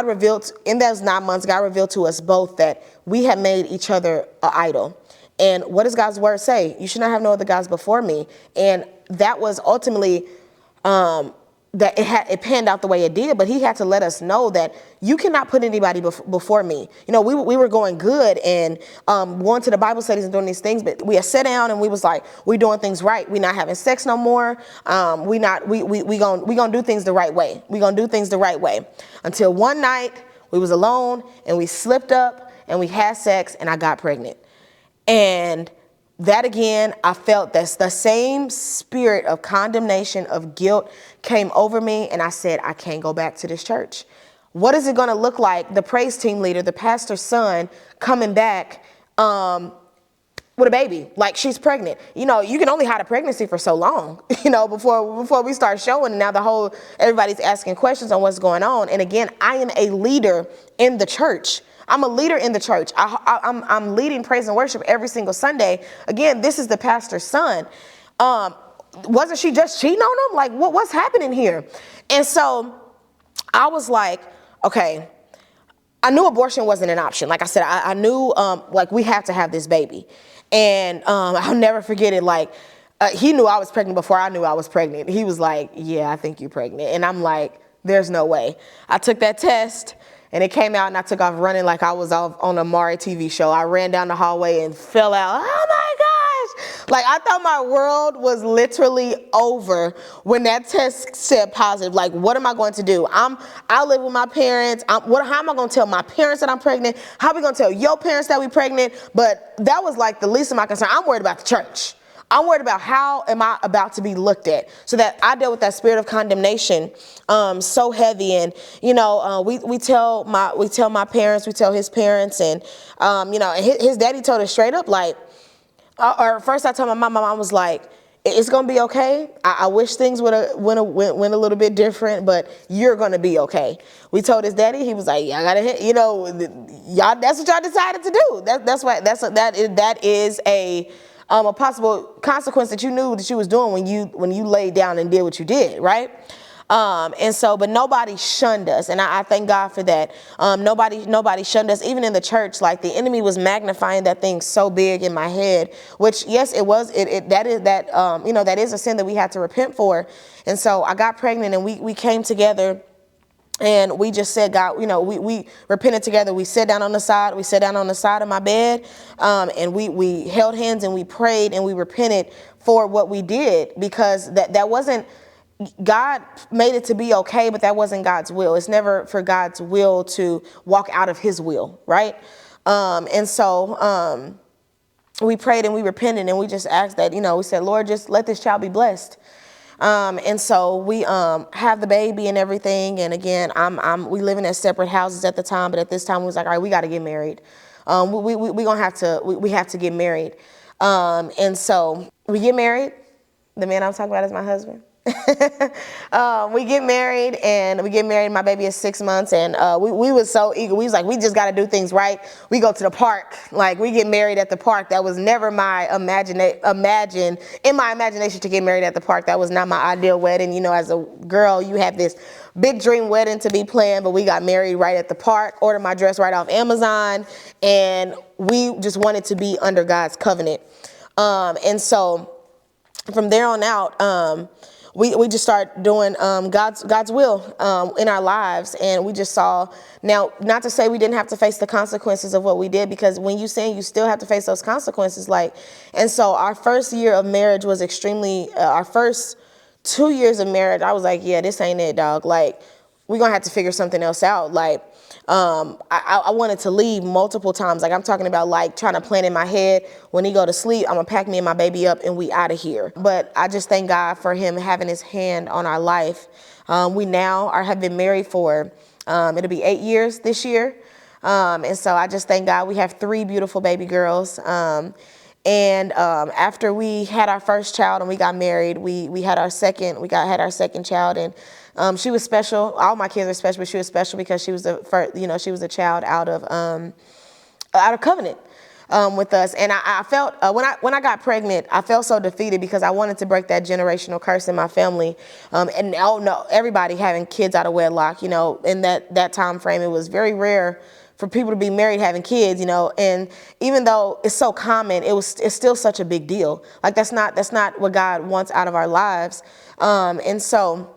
revealed in those 9 months, God revealed to us both that we had made each other an idol. And what does God's word say? You should not have no other gods before me. And that was ultimately that it panned out the way it did. But he had to let us know that you cannot put anybody before me. You know, we were going good and going to the Bible studies and doing these things. But we had sat down and we was like, we're doing things right. We're not having sex no more. We gonna do things the right way. We gonna do things the right way. Until one night we was alone and we slipped up and we had sex and I got pregnant. And that again, I felt that the same spirit of condemnation, of guilt came over me. And I said, I can't go back to this church. What is it going to look like? The praise team leader, the pastor's son, coming back with a baby, like she's pregnant. You know, you can only hide a pregnancy for so long, you know, before we start showing. And now everybody's asking questions on what's going on. And again, I am a leader in the church. I'm a leader in the church. I'm leading praise and worship every single Sunday. Again, this is the pastor's son. Wasn't she just cheating on him? Like, what's happening here? And so I was like, okay, I knew abortion wasn't an option. Like I said, I knew like we have to have this baby. And I'll never forget it. Like he knew I was pregnant before I knew I was pregnant. He was like, yeah, I think you're pregnant. And I'm like, there's no way. I took that test. And it came out and I took off running like I was off on a Maury TV show. I ran down the hallway and fell out. Oh my gosh. Like I thought my world was literally over when that test said positive. Like, what am I going to do? I live with my parents. How am I going to tell my parents that I'm pregnant? How are we going to tell your parents that we're pregnant? But that was like the least of my concern. I'm worried about the church. I'm worried about how am I about to be looked at. So that I dealt with that spirit of condemnation so heavy. And, you know, we tell my parents, we tell his parents, and, you know, his daddy told us straight up, like, or first I told my mom was like, it's going to be okay. I wish things went a little bit different, but you're going to be okay. We told his daddy, he was like, yeah, I got to hit, you know, y'all, that's what y'all decided to do. That is a possible consequence that you knew that you was doing when you laid down and did what you did, right? And so, but nobody shunned us. And I thank God for that. Nobody shunned us, even in the church. Like, the enemy was magnifying that thing so big in my head, which, yes, it was, that is a sin that we had to repent for. And so I got pregnant, and we came together. And we just said, God, we repented together. We sat down on the side. We sat down on the side of my bed, and we held hands, and we prayed, and we repented for what we did, because that wasn't, God made it to be okay, but that wasn't God's will. It's never for God's will to walk out of his will, right? And so we prayed, and we repented, and we just asked that, we said, Lord, just let this child be blessed. And so we have the baby and everything. And again, we living in separate houses at the time, but at this time we was like, all right, we got to get married. We have to get married. And so we get married. The man I'm talking about is my husband. We get married. My baby is 6 months, and we was so eager. We was like, we just got to do things right. We go to the park. Like, we get married at the park. That was never my in my imagination to get married at the park. That was not my ideal wedding. As a girl, you have this big dream wedding to be planned, but we got married right at the park. Ordered my dress right off Amazon, and we just wanted to be under God's covenant. And so from there on out, we just start doing God's will in our lives. And we just saw, now, not to say we didn't have to face the consequences of what we did, because when you sin, you still have to face those consequences. And so our first year of marriage was our first 2 years of marriage, I was like, yeah, this ain't it, dog. Like, we're going to have to figure something else out. Like, I wanted to leave multiple times. Like, I'm talking about, like, trying to plan in my head, when he go to sleep, I'm going to pack me and my baby up and we out of here. But I just thank God for him having his hand on our life. We now have been married for, it'll be 8 years this year. And so I just thank God we have 3 beautiful baby girls. And after we had our first child and we got married, we had our second child, and she was special. All my kids are special, but she was special because she was the first, she was a child out of covenant with us. And I felt when I got pregnant, I felt so defeated, because I wanted to break that generational curse in my family. And everybody having kids out of wedlock. In that time frame, it was very rare for people to be married having kids, and even though it's so common, it's still such a big deal. Like, that's not what God wants out of our lives. And so,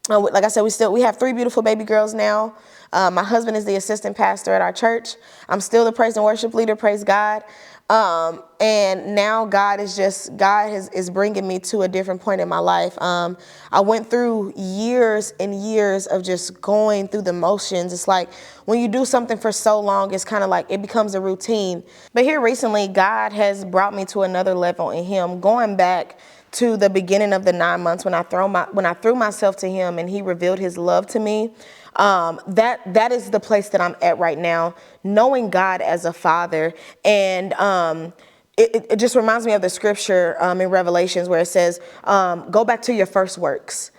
like I said, we have 3 beautiful baby girls now. My husband is the assistant pastor at our church. I'm still the praise and worship leader, praise God. And now God is bringing me to a different point in my life. I went through years and years of just going through the motions. It's like, when you do something for so long, it's kind of like it becomes a routine. But here recently, God has brought me to another level in him, going back to the beginning of the 9 months when I threw myself to him and he revealed his love to me. That is the place that I'm at right now, knowing God as a father. And it just reminds me of the scripture in Revelations where it says, go back to your first works.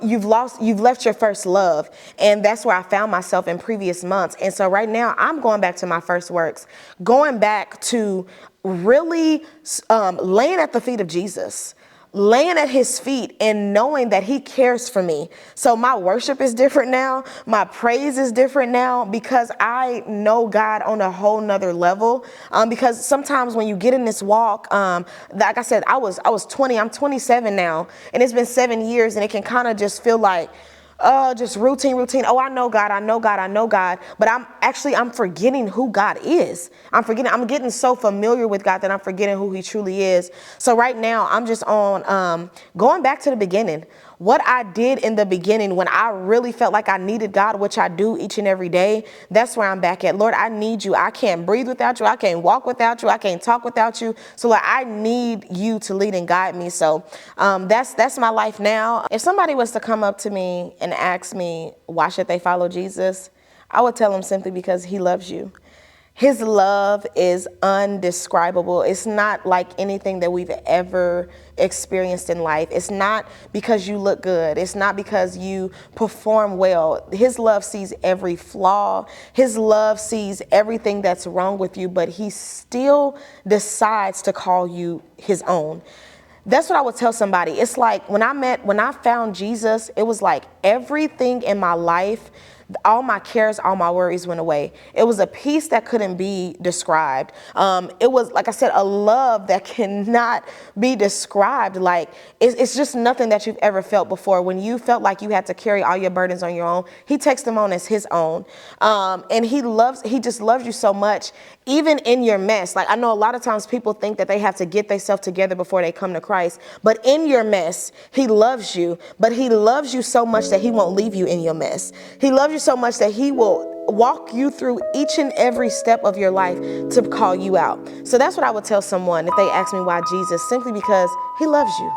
You've left your first love. And that's where I found myself in previous months. And so right now I'm going back to my first works, going back to really laying at the feet of Jesus, laying at his feet and knowing that he cares for me. So my worship is different now. My praise is different now, because I know God on a whole nother level. Because sometimes when you get in this walk, like I said, I was 20, I'm 27 now, and it's been 7 years, and it can kind of just feel like, just routine. Oh, I know God. But I'm forgetting who God is. I'm getting so familiar with God that I'm forgetting who he truly is. So right now I'm just on, going back to the beginning. What I did in the beginning when I really felt like I needed God, which I do each and every day, that's where I'm back at. Lord, I need you. I can't breathe without you. I can't walk without you. I can't talk without you. So Lord, I need you to lead and guide me. So that's my life now. If somebody was to come up to me and ask me, why should they follow Jesus? I would tell them simply because he loves you. His love is undescribable. It's not like anything that we've ever experienced in life. It's not because you look good. It's not because you perform well. His love sees every flaw. His love sees everything that's wrong with you, but he still decides to call you his own. That's what I would tell somebody. It's like when I found Jesus, it was like everything in my life, all my cares, all my worries went away. It was a peace that couldn't be described. It was, like I said, a love that cannot be described. Like it's just nothing that you've ever felt before. When you felt like you had to carry all your burdens on your own, he takes them on as his own. And he just loves you so much, even in your mess. Like I know a lot of times people think that they have to get themselves together before they come to Christ, but in your mess, he loves you, but he loves you so much that he won't leave you in your mess. He loves you so much that he will walk you through each and every step of your life to call you out. So that's what I would tell someone if they ask me why Jesus, simply because he loves you.